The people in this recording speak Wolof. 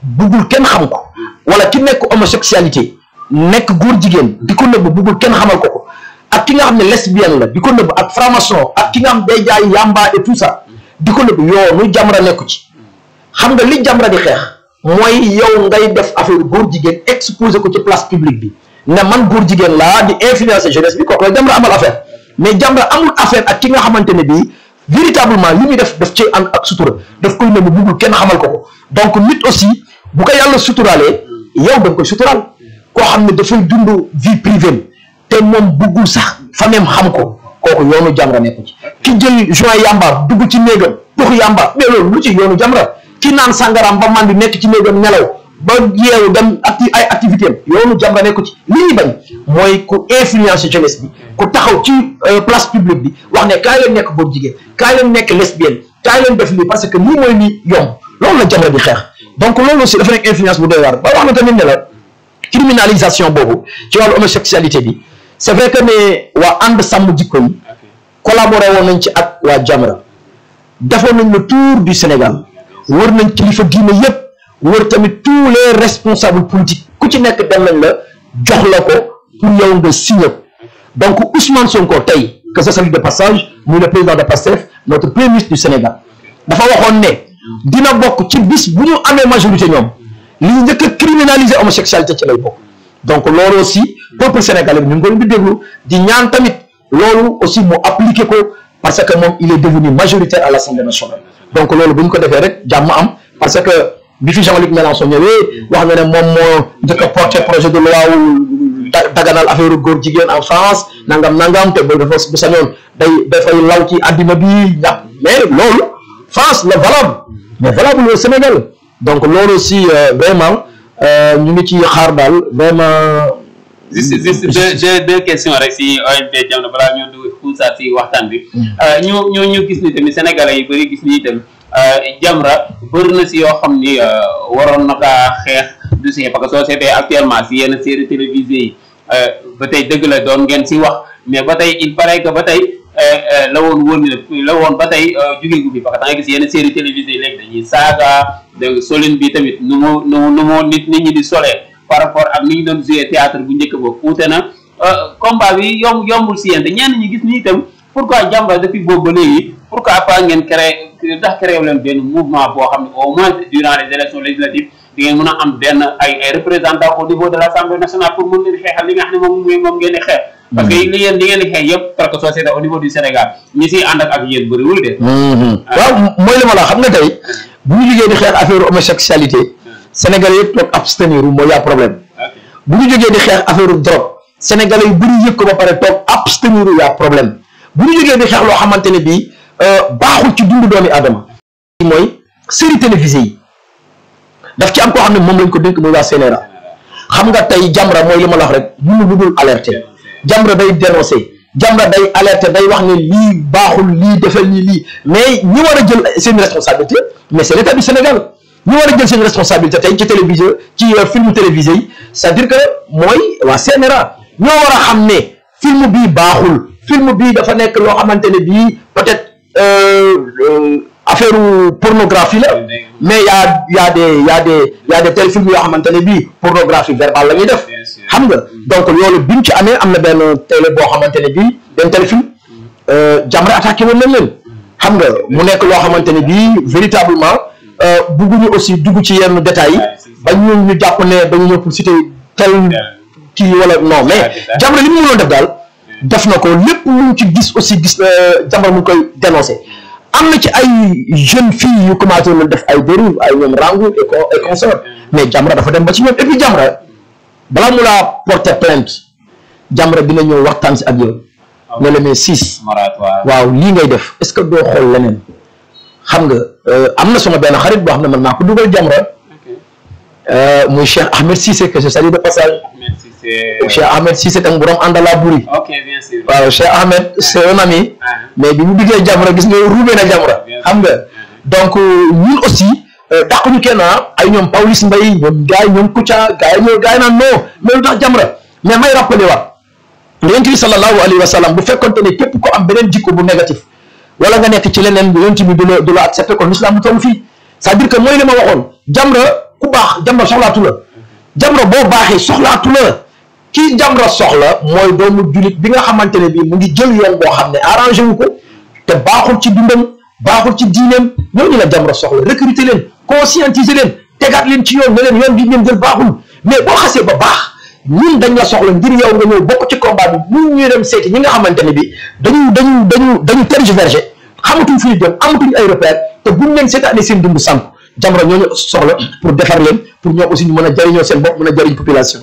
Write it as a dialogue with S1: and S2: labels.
S1: buggul kenn xam ko wala ki nekk homosexualité nekk góor jigéen di ko nëbb buggul kenn xamal ko ak ki nga xam ne lesbienne la di ko nëbb ak franc-maçon ak ki nga xam day jaay yamba et tout ça di ko nëbb yoonu Jamra nekku ci xam nga li Jamra di xeex mooy yow ngay def affaire góor jigéen exposé ko ci place publique bi ne man góor jigéen laa di influencer jeunesse bi kooku la Jamra amal affaire mais Jamra amul affaire ak ki nga xamante ne bii véritablement li muy def daf ci ànd ak sutura daf koy nëbb buggul kenn xamal ko donc nit aussi bu ko yàlla suturaalee yow da nga koy suturaal koo xam ne dafay dund vie privée te moom buggul sax famem xam ko kooku yoonu Jamra nekku ci ki jël joint yamba dugg ci néegam tux yamba mais loolu lu ci yoonu Jamra ki naan sàngaraam ba mandi nekk ci néegam nelaw ba yeewu dem ay activité am yoonu Jamra nekku ci li ñuy bañ mooy ku influencer jeunesse bi ku taxaw ci place publique bi wax ne kaay leen nekk góor jigéen kaay leen nekk lesbienne kaay leen def lii parce que lii mooy lii yomb loolu la Jamra di xeex donc loolu aussi dafa nekk influence bu doy waar ba wax na tamit ne la criminalisation boobu ci wàllu homosexualité bi c'est vrai que ne waa ànd sàmm jikko yi collaboré woon nañ ci ak waa Jamra defoon nañ le tour du Sénégal wër nañ kilifa diine yépp wër tamit tous les responsables politiques ku ci nekk dem nañ la jox la ko pour yow nga signé donc Ousmane Sonko tey que ce soit de passage muy le président de PASTEF notre premier ministre du Sénégal dafa waxoon ne dina bokk ci bis bu ñu amee majorité ñoom li ñu njëkk a criminaliser homosexualité ci lay bokk donc loolu aussi peuple sénégalais bi ñu ngi ko di déglu di ñaan tamit loolu aussi mu appliqué ko parce que moom il est devenu majoritaire à l'Assemblée nationale donc loolu bu ñu ko defee rek jàmm am parce que bi fi Jean-Luc Mélenchon ñëwee wax na ne moom moo njëkk a porté projet de loi wu daganal affaire góor jigéen en France nangam te ba dafa bu sañoon dafay law ci àddina bi ñàpp mais loolu France la valable mais valable au Sénégal donc loolu aussi vraiment ñu ngi ci xaar daal vraiment.
S2: juste deux questions rek si ONG Jamra balaa ñoo dugg xuusaat si waxtaan bi. ñu gis ni tamit sénégalais yi bëri gis ni itam Jamra bëri na si yoo xam ni waroon na kaa xeex du si parce que soo seetee actuellement si yenn série télévisées yi ba tey dëgg la doon ngeen si wax mais ba tey il paraît que ba tey la woon ba tey jugee gu fi parce que da nga gis yenn série télévisées yi léegi dañuy saaga de solin bi tamit nu mu nit ñi di solee par rapport ak ni ñu doon jouer théâtre bu njëkk boobu uute na combat bi yombul si yéen te ñenn ñi gis ni itam pourquoi Jamra depuis boobu ba léegi pourquoi pas ngeen créé leen benn mouvement boo xam ne au moins durant les élections législatives di ngeen mën a am benn ay représentants au niveau de l'Assemblée nationale pour mën leen xeexal li nga xam ne moom ngeen di xeex parce que li ngeen di xeex yëpp parce que société au niveau du Sénégal ñi siy ànd ak yéen bëriwul de
S1: waaw mooy li ma la xam nga tey bu ñu jógee di xeex affaire homosexualité Sénégalais yëpp toog abstenir mooy yaa problème bu ñu jógee di xeex affaire drogue Sénégalais yu bëri yëg ko ba pare toog abstenir yaa problème bu ñu jógee di xeex loo xamante ne bii baaxul ci dundu doomi aadama mooy série télévisée yi daf ci am koo xam ne moom lañ ko dénk muy waa CNRA xam nga tey Jamra mooy li ma la wax rek ñu budul alerter Jamra day dénoncer Jamra day alerter day wax ne lii baaxul lii defal lii mais ñi war a jël seen responsabilité mais c'est l'État du Sénégal ñi war a jël seen responsabilité tey ci télévision ci film télévisé yi c'est-à-dire que mooy waa CNRA ñoo war a xam ne film bii baaxul film bii dafa nekk loo xamante ne bii peut-être affaire pornographie la mais y a des tels films yoo xamante ne bii pornographie verbale la ñuy def xam nga donc loolu bi mu ci amee am na benn télé boo xamante ne bii benn téléfilm Jamra attaqué woon nañ leen xam nga mu nekk loo xamante ne bii véritablement bugguñu aussi dugg ci yenn détails yi ba ñu jàpp ne dañu ñëw pour citer tel kii wala non mais Jamra li mu mënoon def daal def na ko lépp lu ci gis aussi gis Jamra mu ngi koy dénoncer am na ci ay jeunes filles yu commencé na def ay dérive ay ñoom Rangou et consort mais Jamra dafa dem ba ci ñoom et puis Jamra balaa mu laa porter plainte Jamra dina ñëw waxtaan si ak yow ne la mais 6 waaw lii ngay def est-ce que doo xool leneen xam nga am na sama benn xarit boo xam ne man maa ko dugal Jamra muy Cheikh Ahmed Cissé que je salue de passage Cheikh Ahmed Cissé tam borom àndala buri waaw Cheikh Ahmed c'est un ami mais bi mu duggee Jamra gis nga ruubee na Jamra xam nga donc ñun aussi dàq ñu kenn ay ñoom Pawlish Mbaye ñoom gars yi ñoom Kouthia gars yi naan non mais lu tax Jamra mais may rappelé waat Yonent bi sallallahu alayhi wa sallam bu fekkonte ne képp ko am beneen jikko bu négatif wala nga nekk ci leneen Yonent bi du la accepté kon l'islam bu toll fii c'est-à-dire que mooy li ma waxoon Jamra ku baax Jamra soxlaatu la Jamra boo baaxee soxlaatu la kii Jamra soxla mooy doomu julit bi nga xamante ne bii mu ngi jël yoon boo xam ne arrangé wu ko te baaxul ci dundam baaxul ci diineem ñooñu la Jamra soxla recruter leen conscientiser leen tegaat leen ci yoon ne leen yoon bi ngeen jël baaxul mais boo xasee ba baax ñun dañ la soxla ngir yow nga ñëw bokk ci combat bi ñun ñu dem seeti ñi nga xamante ne bi dañu tergiversé xamatuñ fu ñu jëm amatuñ ay repère te buñ leen seetaanee seen dund sànq Jamra ñooñu soxla pour defar leen pour ñoom aussi ñu mën a jëriñoo seen bopp mën a jëriñ population.